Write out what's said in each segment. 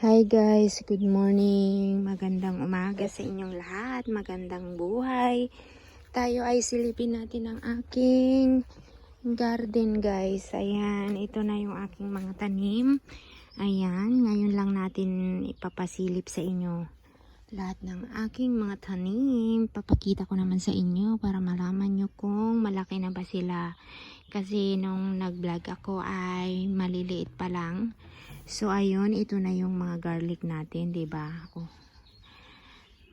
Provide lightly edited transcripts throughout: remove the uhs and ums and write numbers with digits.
Hi guys, good morning. Magandang umaga sa inyong lahat. Magandang buhay. Tayo ay silipin natin ang aking garden guys. Ayan, ito na yung aking mga tanim. Ayan, ngayon lang natin ipapasilip sa inyo lahat ng aking mga tanim. Papakita ko naman sa inyo para malaman nyo kung malaki na ba sila. Kasi nung nag-vlog ako ay maliliit pa lang. So ayun, ito na yung mga garlic natin, 'di ba? Oh.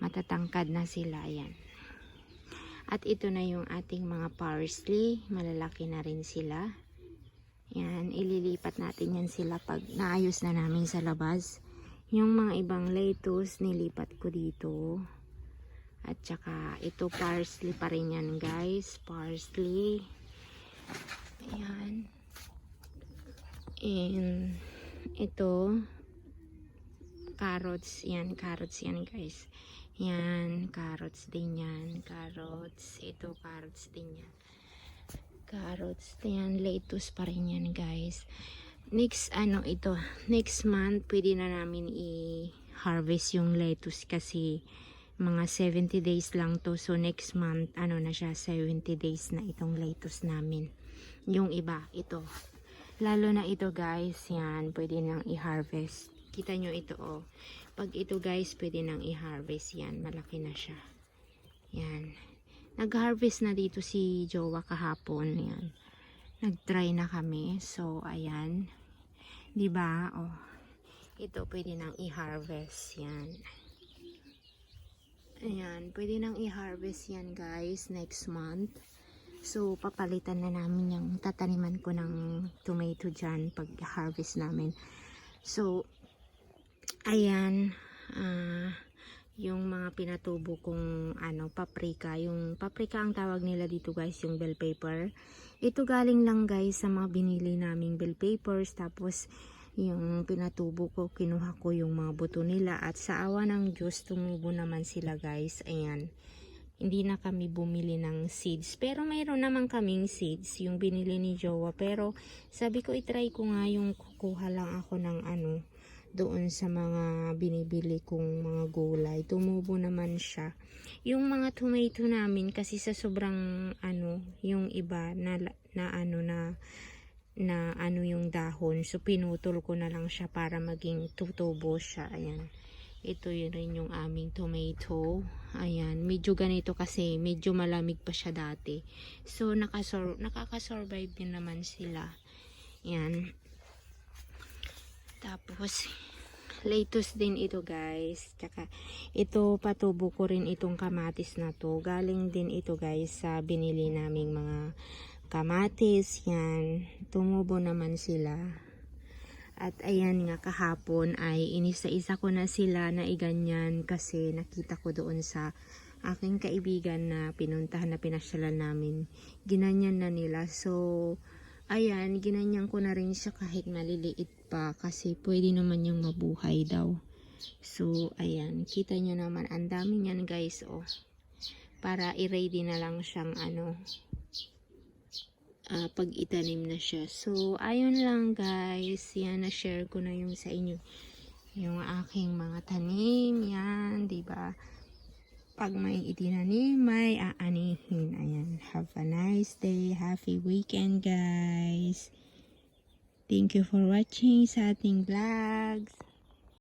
Matatangkad na sila, ayan. At ito na yung ating mga parsley, malalaki na rin sila. Yan, ililipat natin yan sila pag naayos na namin sa labas. Yung mga ibang lettuce nilipat ko dito. At saka ito parsley pa rin yan, guys. Parsley. Ayan. And ito carrots yan guys, yan carrots din yan, carrots, ito carrots din yan, carrots yan, lettuce pa rin yan guys. Next next month pwede na namin i-harvest yung lettuce kasi mga 70 days lang to. So next month na siya, 70 days na itong lettuce namin. Yung iba ito, lalo na ito guys, yan, pwede nang i-harvest. Kita nyo ito oh. Pag ito guys, pwede nang i-harvest yan. Malaki na siya. Yan. Nag-harvest na dito si Jowa kahapon. Yan. Nag-try na kami. So, ayan. Diba? Oh. Ito pwede nang i-harvest. Yan. Ayan. Pwede nang i-harvest yan guys next month. So, papalitan na namin yung tataniman ko ng tomato dyan pag harvest namin. So, ayan, yung mga pinatubo kong paprika. Yung paprika ang tawag nila dito guys, yung bell pepper. Ito galing lang guys sa mga binili naming bell peppers. Tapos, yung pinatubo ko, kinuha ko yung mga buto nila. At sa awa ng Diyos, tumubo naman sila guys. Ayan. Hindi na kami bumili ng seeds. Pero mayroon naman kaming seeds, yung binili ni Jowa. Pero sabi ko, itry ko nga yung kukuha lang ako ng doon sa mga binibili kong mga gulay. Tumubo naman siya. Yung mga tomato namin, kasi sa sobrang yung iba na yung dahon. So pinutol ko na lang siya para maging tutubo siya. Ayan. Ito yun rin yung aming tomato. Ayan, medyo ganito kasi medyo malamig pa siya dati. So nakaka-survive din naman sila. Ayan. Tapos lettuce din ito guys. Tsaka ito patubo ko rin itong kamatis na to. Galing din ito guys sa binili naming mga kamatis. Yan. Tumubo naman sila. At ayan nga, kahapon ay inisa-isa ko na sila na iganyan kasi nakita ko doon sa aking kaibigan na pinuntahan na pinasyalan namin. Ginanyan na nila. So, ayan, ginanyan ko na rin siya kahit maliliit pa kasi pwede naman yung mabuhay daw. So, ayan, kita nyo naman, ang dami niyan guys, oh. Para i-ready na lang siyang pag itanim na siya. So, ayun lang guys. Yan, na-share ko na yung sa inyo. Yung aking mga tanim. Yan, diba? Pag may itinanim, may aanihin. Ayan. Have a nice day. Happy weekend guys. Thank you for watching sa ating vlogs.